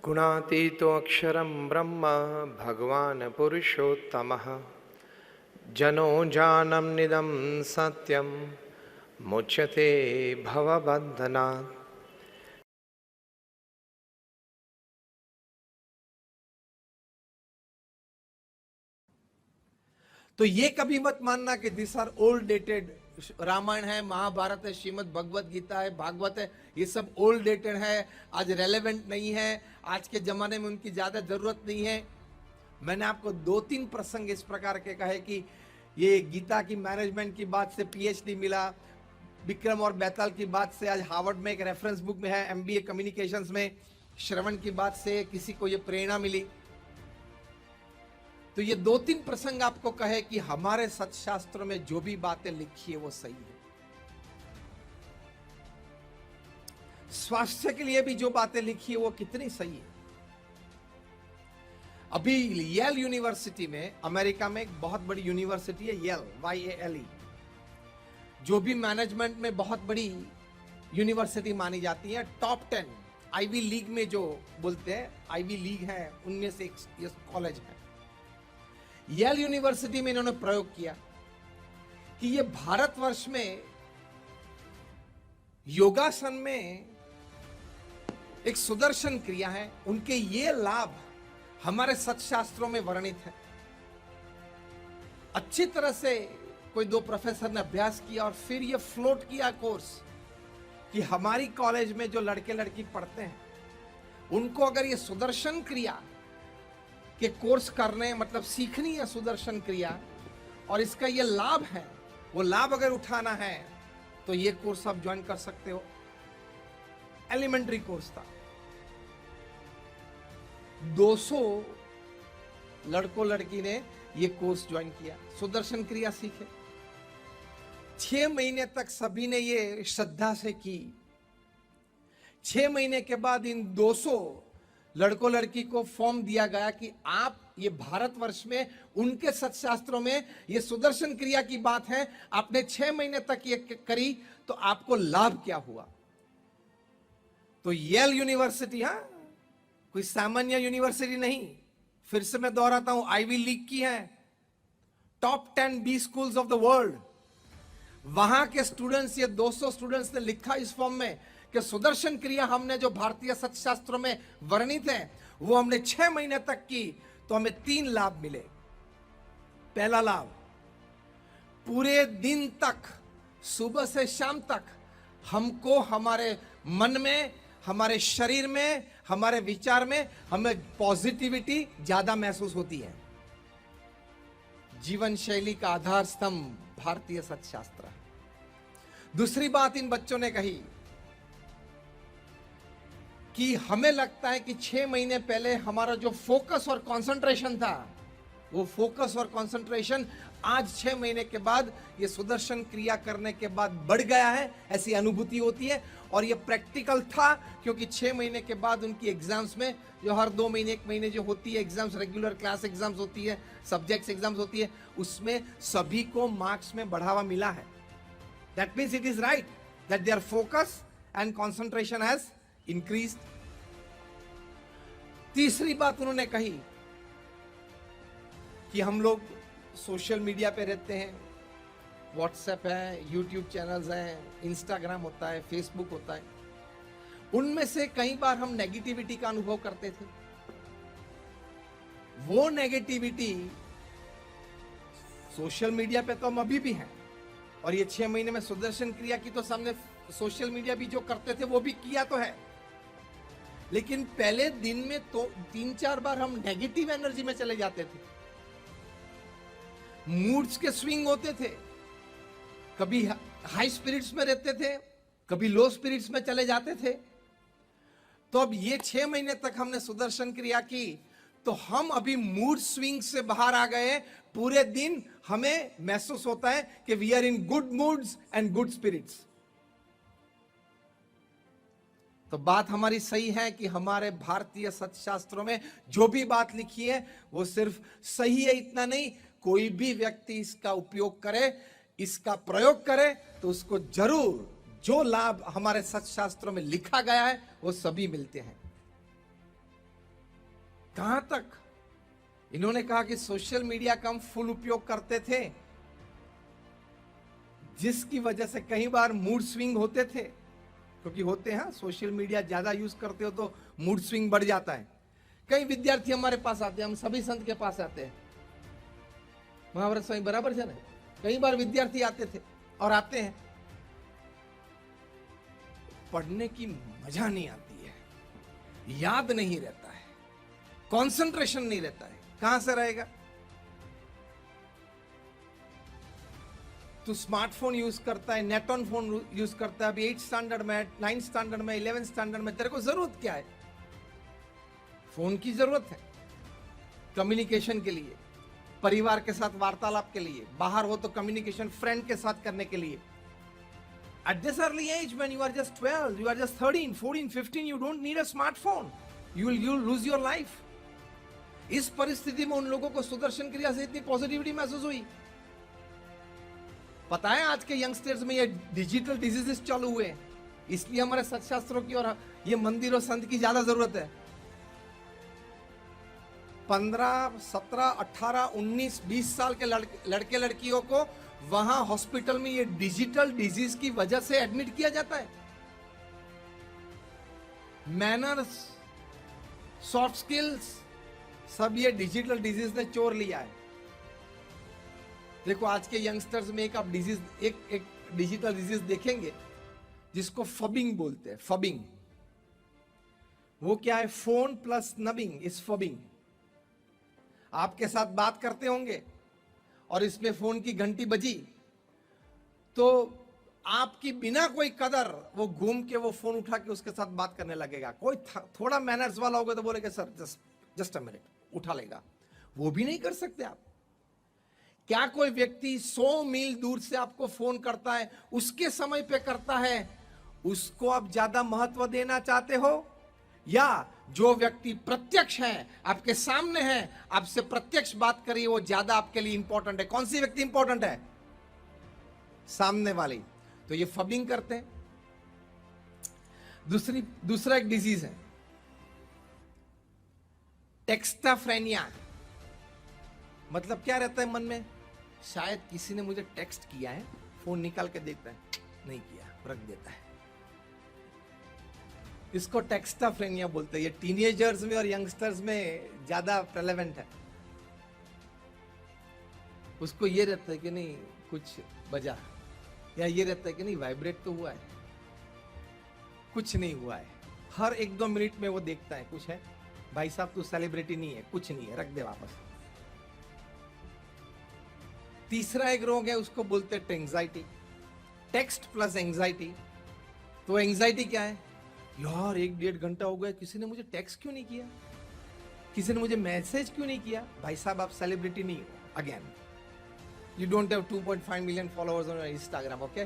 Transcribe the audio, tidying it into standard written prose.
गुणातीतो अक्षरं ब्रह्म भगवान् पुरुषोत्तमः जनो जानम निदं सत्यम मुच्यते भवबन्धनात्। तो ये कभी मत मानना कि this are old dated. Ramayan है, महाभारत है, श्रीमद् भगवत गीता है, भागवत है, ये सब ओल्ड डेटेड है, आज रेलेवेंट नहीं है, आज के जमाने में उनकी ज्यादा जरूरत नहीं है। मैंने आपको 2-3 प्रसंग इस प्रकार के कहे कि ये गीता की मैनेजमेंट की बात से पीएचडी मिला, विक्रम और बैताल की बात से आज हार्वर्ड में एक रेफरेंस बुक में है, एमबीए कम्युनिकेशंस में श्रवण की बात से किसी को ये प्रेरणा मिली। तो ये 2-3 प्रसंग आपको कहे कि हमारे सत्शास्त्रों में जो भी बातें लिखी है वो सही है। स्वास्थ्य के लिए भी जो बातें लिखी है वो कितनी सही है। अभी येल यूनिवर्सिटी में, अमेरिका में एक बहुत बड़ी यूनिवर्सिटी है येल, YALE, जो भी मैनेजमेंट में बहुत बड़ी यूनिवर्सिटी मानी जाती है। टॉप 10 आईवी लीग में जो बोलते हैं, आईवी लीग है उनमें से एक कॉलेज है। येल यूनिवर्सिटी में इन्होंने प्रयोग किया कि ये भारतवर्ष में योगासन में एक सुदर्शन क्रिया है, उनके ये लाभ हमारे सत्शास्त्रों में वर्णित है। अच्छी तरह से कोई 2 प्रोफेसर ने अभ्यास किया और फिर ये फ्लोट किया कोर्स कि हमारी कॉलेज में जो लड़के लड़की पढ़ते हैं उनको अगर ये सुदर्शन क्रिया के कोर्स करने, मतलब सीखनी है सुदर्शन क्रिया, और इसका ये लाभ है, वो लाभ अगर उठाना है तो ये कोर्स आप ज्वाइन कर सकते हो। एलिमेंट्री कोर्स था, 200 लड़कों लड़की ने ये कोर्स ज्वाइन किया, सुदर्शन क्रिया सीखे। 6 महीने तक सभी ने ये श्रद्धा से की। 6 महीने के बाद इन 200 लड़कों लड़की को फॉर्म दिया गया कि आप ये भारतवर्ष में उनके सत्शास्त्रों में ये सुदर्शन क्रिया की बात है, आपने 6 महीने तक ये करी तो आपको लाभ क्या हुआ। तो येल यूनिवर्सिटी, हाँ, कोई सामान्य यूनिवर्सिटी नहीं, फिर से मैं दोहराता हूं, आईवी लीग की है, top 10 B schools of the world. वहां के स्टूडेंट्स, ये 200 स्टूडेंट्स ने लिखा इस फॉर्म में कि सुदर्शन क्रिया हमने जो भारतीय सत्शास्त्रों में वर्णित है वो हमने 6 महीने तक की तो हमें 3 लाभ मिले। पहला लाभ, पूरे दिन तक, सुबह से शाम तक हमको हमारे मन में, हमारे शरीर में, हमारे विचार में हमें पॉजिटिविटी ज्यादा महसूस होती है। जीवन शैली का आधार स्तंभ भारतीय सत्शास्त्र है। दूसरी बात इन बच्चों ने कही कि हमें लगता है कि 6 महीने पहले हमारा जो फोकस और कंसंट्रेशन था, वो फोकस और कंसंट्रेशन आज 6 महीने के बाद ये सुदर्शन क्रिया करने के बाद बढ़ गया है, ऐसी अनुभूति होती है। और ये प्रैक्टिकल था क्योंकि 6 महीने के बाद उनकी एग्जाम्स में, जो हर 2 महीने 1 महीने जो होती है एग्जाम्स, रेगुलर क्लास एग्जाम्स होती है, सब्जेक्ट्स एग्जाम्स होती है, उसमें सभी को मार्क्स में बढ़ावा मिला है। That means it is right that their focus and concentration has increased. तीसरी बात उन्होंने कही कि हम लोग सोशल मीडिया पे रहते हैं, व्हाट्सएप है, यूट्यूब चैनल्स हैं, इंस्टाग्राम होता है, फेसबुक होता है, उनमें से कई बार हम नेगेटिविटी का अनुभव करते थे। वो नेगेटिविटी सोशल मीडिया पे तो हम अभी भी हैं, और ये 6 महीने में सुदर्शन क्रिया की तो सामने सोशल मीडिया भी जो करते थे वो भी किया तो है, लेकिन पहले दिन में तो 3-4 बार हम नेगेटिव एनर्जी में चले जाते थे। मूड्स के स्विंग होते थे, कभी हाई स्पिरिट्स में रहते थे, कभी लो स्पिरिट्स में चले जाते थे। तो अब ये 6 महीने तक हमने सुदर्शन क्रिया की तो हम अभी मूड स्विंग से बाहर आ गए। पूरे दिन हमें महसूस होता है कि we are in good moods and good spirits. तो बात हमारी सही है कि हमारे भारतीय सत्शास्त्रों में जो भी बात लिखी है वो सिर्फ सही है इतना नहीं, कोई भी व्यक्ति इसका उपयोग करे, इसका प्रयोग करे तो उसको जरूर जो लाभ हमारे सत्शास्त्रों में लिखा गया है वो सभी मिलते हैं। कहां तक इन्होंने कहा कि सोशल मीडिया का हम फुल उपयोग करते थे, जिसकी वजह से कई बार मूड स्विंग होते थे, क्योंकि होते हैं, सोशल मीडिया ज्यादा यूज करते हो तो मूड स्विंग बढ़ जाता है। कई विद्यार्थी हमारे पास आते हैं, हम सभी संत के पास आते हैं, महाभारत स्वामी बराबर है ना, कई बार विद्यार्थी आते थे और आते हैं, पढ़ने की मजा नहीं आती है, याद नहीं रहता है, कंसंट्रेशन नहीं रहता है, कहां से रहेगा? तू स्मार्टफोन यूज करता है, नेट ऑन फोन यूज करता है, अभी 8th स्टैंडर्ड में, 9th स्टैंडर्ड में, 11th स्टैंडर्ड में, तेरे को जरूरत क्या है? फोन की जरूरत है कम्युनिकेशन के लिए, परिवार के साथ वार्तालाप के लिए, बाहर हो तो कम्युनिकेशन फ्रेंड के साथ करने के लिए। At this early age, when you are just 12, you are just 13, 14, 15, you don't need a smartphone. You'll lose your life. इस परिस्थिति में उन लोगों को सुदर्शन क्रिया से इतनी पॉजिटिविटी महसूस हुई। पता है आज के यंगस्टर्स में ये डिजिटल डिजीजेस चालू हुए, इसलिए हमारे सत्शास्त्रों की और ये मंदिर और संत की ज्यादा जरूरत है। 15, 17, 18, 19, 20 साल के लड़के लड़कियों को वहां हॉस्पिटल में ये डिजिटल डिजीज की वजह से एडमिट किया जाता है। मैनर्स, सॉफ्ट स्किल्स, सब ये डिजिटल डिजीज ने चोर लिया है। देखो आज के यंगस्टर्स में एक आप डिजीज, एक डिजिटल डिजीज देखेंगे जिसको फबिंग बोलते हैं। फबिंग वो क्या है? Phone plus snubbing is phubbing. आपके साथ बात करते होंगे और इसमें फोन की घंटी बजी तो आपकी बिना कोई कदर वो घूम के वो फोन उठा के उसके साथ बात करने लगेगा। कोई थोड़ा मैनर्स वाला होगा तो बोलेगा सर जस्ट अ मिनट, उठा लेगा। वो भी नहीं कर सकते आप। क्या कोई व्यक्ति 100 मील दूर से आपको फोन करता है, उसके समय पे करता है, उसको आप ज्यादा महत्व देना चाहते हो, या जो व्यक्ति प्रत्यक्ष है, आपके सामने है, आपसे प्रत्यक्ष बात करिए, वो ज्यादा आपके लिए इंपॉर्टेंट है? कौन सी व्यक्ति इंपॉर्टेंट है? सामने वाली। तो ये फबिंग करते हैं। दूसरा एक डिजीज है टेक्स्टाफ्रेनिया। मतलब क्या रहता है मन में? शायद किसी ने मुझे टेक्स्ट किया है, फोन निकाल के देखता है, नहीं किया, रख देता है। इसको टेक्स्टाफ्रेनिया बोलते हैं। ये टीनेजर्स में और यंगस्टर्स में ज्यादा प्रेलेवेंट है। उसको ये रहता है कि नहीं कुछ बजा, या ये रहता है कि नहीं वाइब्रेट तो हुआ है, कुछ नहीं हुआ है। हर 1-2 मिनट में वो देखता है कुछ है, भाई साहब तू सेलिब्रिटी नहीं है, कुछ नहीं है, रख दे वापस। तीसरा एक रोग है, उसको बोलते हैं एंजाइटी। Text plus anxiety. तो एंजाइटी क्या है? यार 1-1.5 घंटा हो गया, किसी ने मुझे टेक्स्ट क्यों नहीं किया, किसी ने मुझे मैसेज क्यों नहीं किया? भाई साहब आप सेलिब्रिटी नहीं हो। Again, you don't have 2.5 million followers on Instagram, okay?